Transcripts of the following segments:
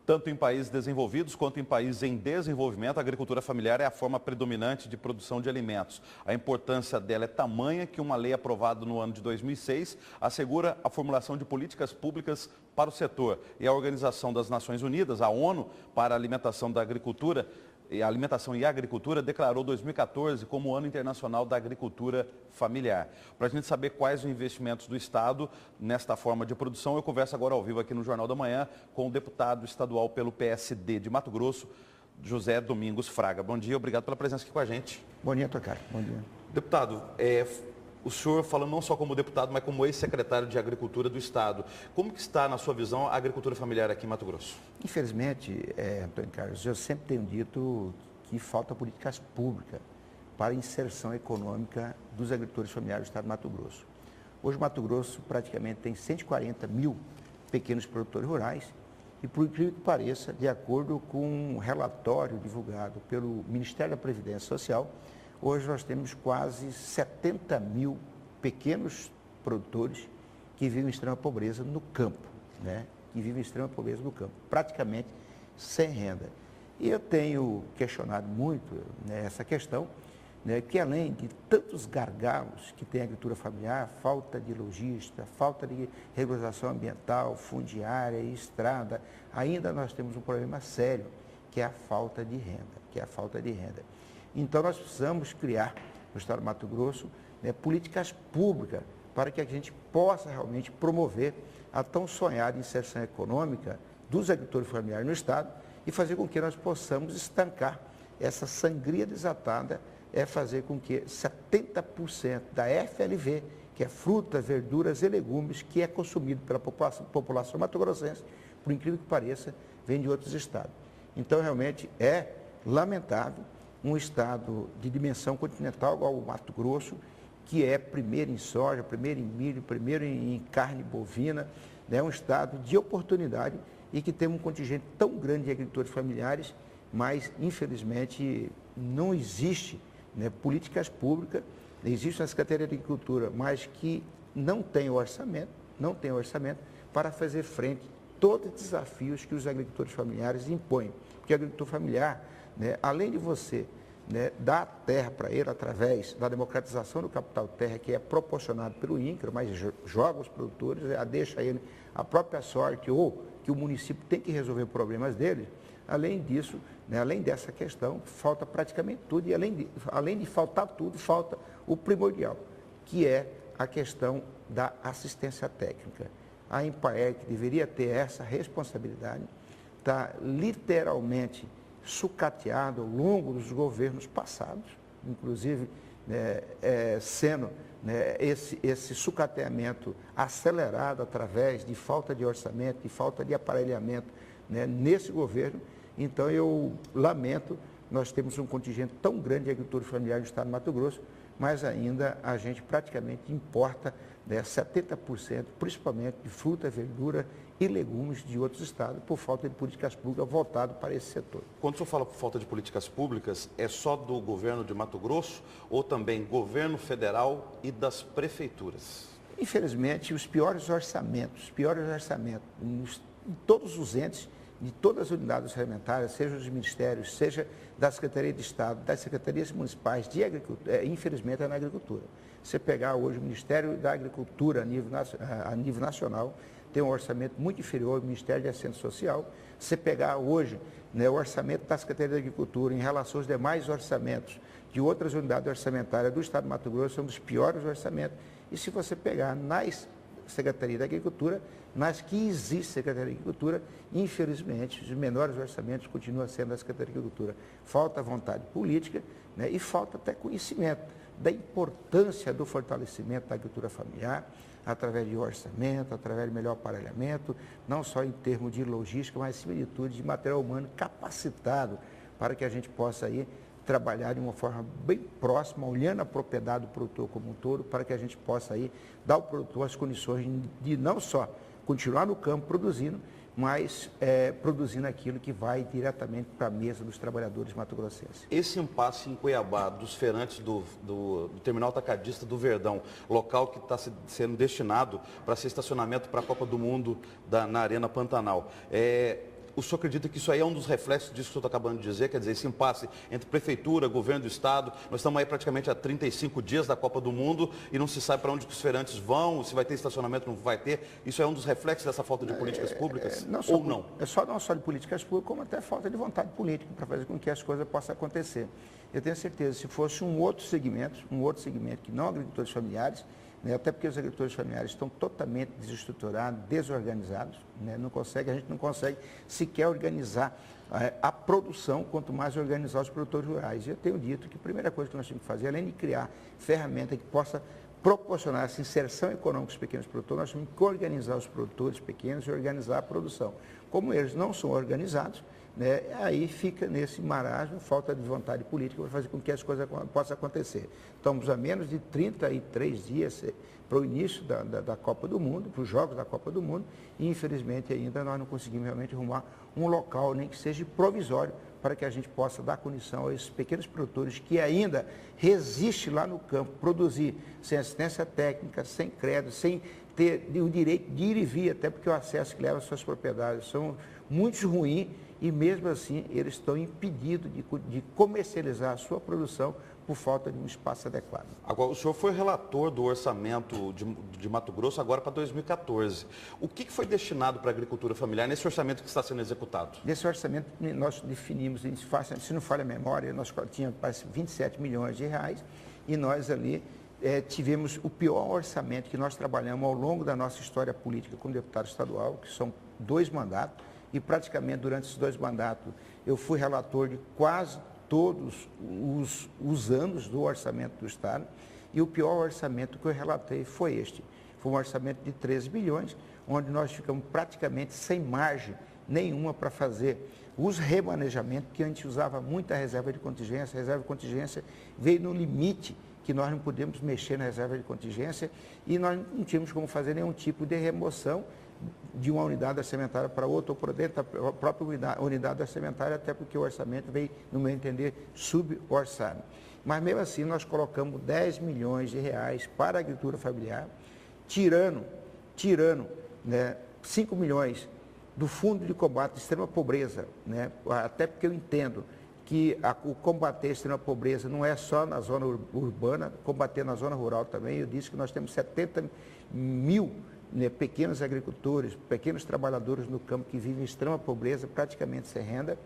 Tanto em países desenvolvidos quanto em países em desenvolvimento, a agricultura familiar é a forma predominante de produção de alimentos. A importância dela é tamanha que uma lei aprovada no ano de 2006 assegura a formulação de políticas públicas para o setor. E a Organização das Nações Unidas, a ONU, para a Alimentação e Agricultura, declarou 2014 como o Ano Internacional da Agricultura Familiar. Para a gente saber quais os investimentos do Estado nesta forma de produção, eu converso agora ao vivo aqui no Jornal da Manhã com o deputado estadual pelo PSD de Mato Grosso, José Domingos Fraga. Bom dia, obrigado pela presença aqui com a gente. Bom dia, Tocário. Bom dia. Deputado, o senhor falando não só como deputado, mas como ex-secretário de Agricultura do Estado. Como que está, na sua visão, a agricultura familiar aqui em Mato Grosso? Infelizmente, Antônio Carlos, eu sempre tenho dito que falta políticas públicas para a inserção econômica dos agricultores familiares do Estado de Mato Grosso. Hoje, Mato Grosso praticamente tem 140 mil pequenos produtores rurais e, por incrível que pareça, de acordo com um relatório divulgado pelo Ministério da Previdência Social, hoje nós temos quase 70 mil pequenos produtores que vivem em extrema pobreza no campo, né? Que vivem em extrema pobreza no campo, praticamente sem renda. E eu tenho questionado muito, né, essa questão, né, que além de tantos gargalos que tem a agricultura familiar, falta de logística, falta de regularização ambiental, fundiária e estrada, ainda nós temos um problema sério, que é a falta de renda, Então, nós precisamos criar, no Estado de Mato Grosso, né, políticas públicas para que a gente possa realmente promover a tão sonhada inserção econômica dos agricultores familiares no Estado e fazer com que nós possamos estancar essa sangria desatada, fazer com que 70% da FLV, que é frutas, verduras e legumes, que é consumido pela população mato-grossense, por incrível que pareça, vem de outros estados. Então, realmente, é lamentável um estado de dimensão continental, igual o Mato Grosso, que é primeiro em soja, primeiro em milho, primeiro em carne bovina, né? Um estado de oportunidade e que tem um contingente tão grande de agricultores familiares, mas, infelizmente, não existe, né, políticas públicas, existe na Secretaria de Agricultura, mas que não tem orçamento para fazer frente a todos os desafios que os agricultores familiares impõem. Porque o agricultor familiar, né, além de você, né, dar terra para ele através da democratização do capital terra, que é proporcionado pelo INCRA, mas joga os produtores, deixa ele a própria sorte ou que o município tem que resolver problemas dele. Além disso, né, além dessa questão, falta praticamente tudo e além de faltar tudo, falta o primordial, que é a questão da assistência técnica. A Embraer, que deveria ter essa responsabilidade, está literalmente sucateado ao longo dos governos passados, inclusive, né, sendo, né, esse sucateamento acelerado através de falta de orçamento, de falta de aparelhamento, né, nesse governo. Então, eu lamento, nós temos um contingente tão grande de agricultores familiares do Estado de Mato Grosso, mas ainda a gente praticamente importa, né, 70%, principalmente de fruta, verdura e legumes de outros estados, por falta de políticas públicas voltadas para esse setor. Quando o senhor fala por falta de políticas públicas, é só do governo de Mato Grosso ou também governo federal e das prefeituras? Infelizmente, os piores orçamentos em todos os entes, de todas as unidades regulamentares, seja dos ministérios, seja da Secretaria de Estado, das secretarias municipais de agricultura, infelizmente é na agricultura. Você pegar hoje o Ministério da Agricultura a nível nacional, tem um orçamento muito inferior ao Ministério de Assistência Social. Você pegar hoje, né, o orçamento da Secretaria da Agricultura em relação aos demais orçamentos de outras unidades orçamentárias do Estado de Mato Grosso, são dos piores orçamentos. E se você pegar nas Secretaria da Agricultura, nas que existe Secretaria da Agricultura, infelizmente, os menores orçamentos continuam sendo da Secretaria da Agricultura. Falta vontade política, né, e falta até conhecimento da importância do fortalecimento da agricultura familiar, através de orçamento, através de melhor aparelhamento, não só em termos de logística, mas, acima de tudo, de material humano capacitado para que a gente possa aí trabalhar de uma forma bem próxima, olhando a propriedade do produtor como um todo, para que a gente possa aí dar ao produtor as condições de não só continuar no campo produzindo, mas produzindo aquilo que vai diretamente para a mesa dos trabalhadores mato-grossenses. Esse impasse em Cuiabá, dos feirantes do terminal atacadista do Verdão, local que está sendo destinado para ser estacionamento para a Copa do Mundo na Arena Pantanal, o senhor acredita que isso aí é um dos reflexos disso que o senhor está acabando de dizer? Quer dizer, esse impasse entre prefeitura, governo do estado, nós estamos aí praticamente há 35 dias da Copa do Mundo e não se sabe para onde os feirantes vão, se vai ter estacionamento, não vai ter. Isso é um dos reflexos dessa falta de políticas públicas? Ou não? Não só de políticas públicas, como até falta de vontade política para fazer com que as coisas possam acontecer. Eu tenho certeza, se fosse um outro segmento que não agricultores familiares, né, até porque os agricultores familiares estão totalmente desestruturados, desorganizados, né, a gente não consegue sequer organizar a produção, quanto mais organizar os produtores rurais. E eu tenho dito que a primeira coisa que nós temos que fazer, além de criar ferramenta que possa proporcionar essa inserção econômica dos pequenos produtores, nós temos que organizar os produtores pequenos e organizar a produção. Como eles não são organizados, né, aí fica nesse marasmo, falta de vontade política para fazer com que as coisas possam acontecer. Estamos a menos de 33 dias para o início da Copa do Mundo, para os Jogos da Copa do Mundo, e infelizmente ainda nós não conseguimos realmente arrumar um local, nem que seja provisório, para que a gente possa dar condição a esses pequenos produtores que ainda resistem lá no campo, produzir sem assistência técnica, sem crédito, sem ter o direito de ir e vir, até porque o acesso que leva às suas propriedades são muito ruins e mesmo assim eles estão impedidos de comercializar a sua produção por falta de um espaço adequado. Agora, o senhor foi relator do orçamento de Mato Grosso agora para 2014. O que foi destinado para a agricultura familiar nesse orçamento que está sendo executado? Nesse orçamento nós definimos, se não falha a memória, nós tínhamos 27 milhões de reais e nós ali tivemos o pior orçamento que nós trabalhamos ao longo da nossa história política como deputado estadual, que são 2 mandatos, e praticamente durante esses 2 mandatos eu fui relator de quase todos os anos do orçamento do Estado, e o pior orçamento que eu relatei foi este. Foi um orçamento de 13 bilhões, onde nós ficamos praticamente sem margem nenhuma para fazer os remanejamentos, porque a gente usava muita reserva de contingência, a reserva de contingência veio no limite que nós não podemos mexer na reserva de contingência e nós não tínhamos como fazer nenhum tipo de remoção de uma unidade orçamentária para outra ou por dentro da própria unidade orçamentária, até porque o orçamento veio, no meu entender, suborçado. Mas mesmo assim nós colocamos 10 milhões de reais para a agricultura familiar, tirando né, 5 milhões do Fundo de Combate à Extrema Pobreza, né, até porque eu entendo que o combater a extrema pobreza não é só na zona urbana, combater na zona rural também. Eu disse que nós temos 70 mil pequenos agricultores, pequenos trabalhadores no campo que vivem em extrema pobreza, praticamente sem renda,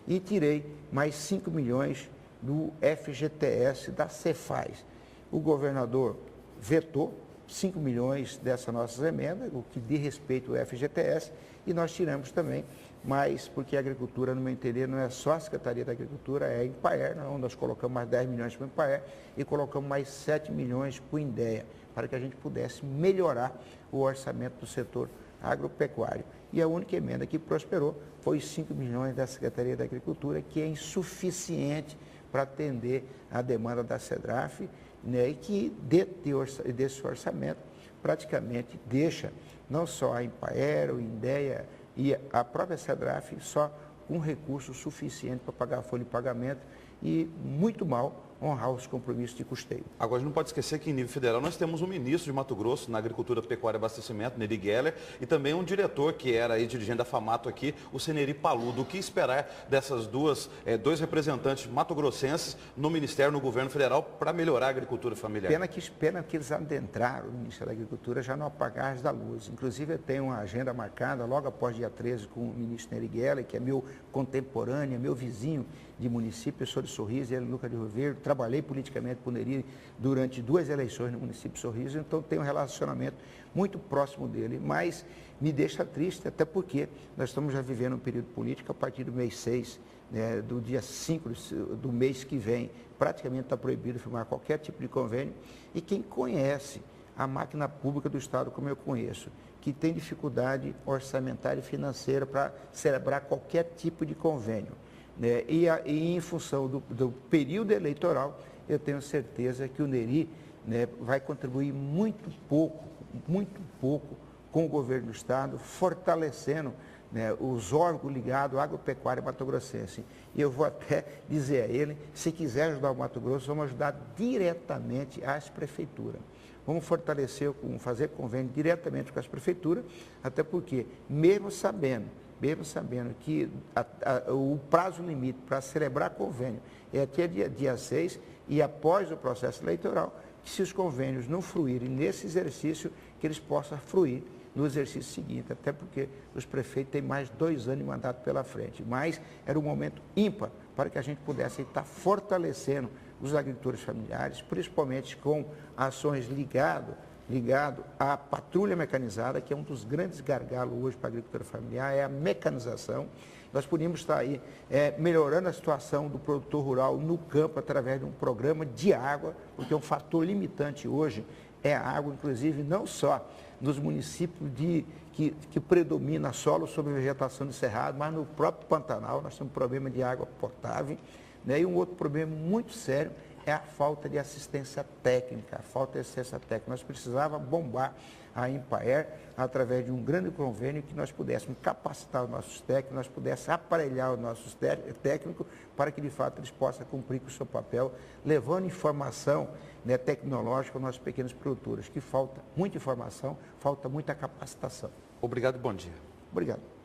e tirei mais 5 milhões do FGTS da Cefaz. O governador vetou 5 milhões dessas nossas emendas, o que diz respeito ao FGTS, e nós tiramos também, mas porque a agricultura, no meu entender, não é só a Secretaria da Agricultura, é a Impaer, não, nós colocamos mais 10 milhões para o Impaer e colocamos mais 7 milhões para o INDEA, para que a gente pudesse melhorar o orçamento do setor agropecuário. E a única emenda que prosperou foi 5 milhões da Secretaria da Agricultura, que é insuficiente para atender a demanda da SEDRAF, né, e que desse orçamento praticamente deixa não só a Impaer, o INDEA e a própria SEDRAF só com recurso suficiente para pagar a folha de pagamento e muito mal honrar os compromissos de custeio. Agora, a gente não pode esquecer que em nível federal nós temos um ministro de Mato Grosso na Agricultura, Pecuária e Abastecimento, Neri Geller, e também um diretor que era aí dirigente da FAMATO aqui, o Seneri Paludo. O que esperar dessas dois representantes matogrossenses no Ministério, no governo federal, para melhorar a agricultura familiar? Pena que eles adentraram o Ministério da Agricultura já no apagar da luz. Inclusive, eu tenho uma agenda marcada logo após dia 13 com o ministro Neri Geller, que é meu contemporâneo, meu vizinho de município, eu sou de Sorriso, ele é Lucas de Rio Verde, trabalhei politicamente com o Neri durante 2 eleições no município de Sorriso, então tenho um relacionamento muito próximo dele, mas me deixa triste, até porque nós estamos já vivendo um período político a partir do mês 6, né, do dia 5 do mês que vem, praticamente está proibido firmar qualquer tipo de convênio, e quem conhece a máquina pública do Estado, como eu conheço, que tem dificuldade orçamentária e financeira para celebrar qualquer tipo de convênio, né? E em função do período eleitoral, eu tenho certeza que o Neri, né, vai contribuir muito pouco com o governo do Estado, fortalecendo, né, os órgãos ligados à agropecuária mato-grossense. E eu vou até dizer a ele, se quiser ajudar o Mato Grosso, vamos ajudar diretamente às prefeituras. Vamos fortalecer, fazer convênio diretamente com as prefeituras, até porque, mesmo sabendo mesmo sabendo que o prazo limite para celebrar convênio é até dia 6 e após o processo eleitoral, que se os convênios não fruírem nesse exercício, que eles possam fruir no exercício seguinte, até porque os prefeitos têm mais 2 anos de mandato pela frente. Mas era um momento ímpar para que a gente pudesse estar fortalecendo os agricultores familiares, principalmente com ações ligado à patrulha mecanizada, que é um dos grandes gargalos hoje para a agricultura familiar, é a mecanização. Nós podíamos estar aí melhorando a situação do produtor rural no campo através de um programa de água, porque um fator limitante hoje é a água, inclusive não só nos municípios que predomina solo sobre vegetação de cerrado, mas no próprio Pantanal nós temos um problema de água potável, né? E um outro problema muito sério é a falta de assistência técnica, Nós precisávamos bombar a Empaer através de um grande convênio que nós pudéssemos capacitar os nossos técnicos, nós pudéssemos aparelhar os nossos técnicos para que, de fato, eles possam cumprir com o seu papel, levando informação, né, tecnológica aos nossos pequenos produtores, que falta muita informação, falta muita capacitação. Obrigado e bom dia. Obrigado.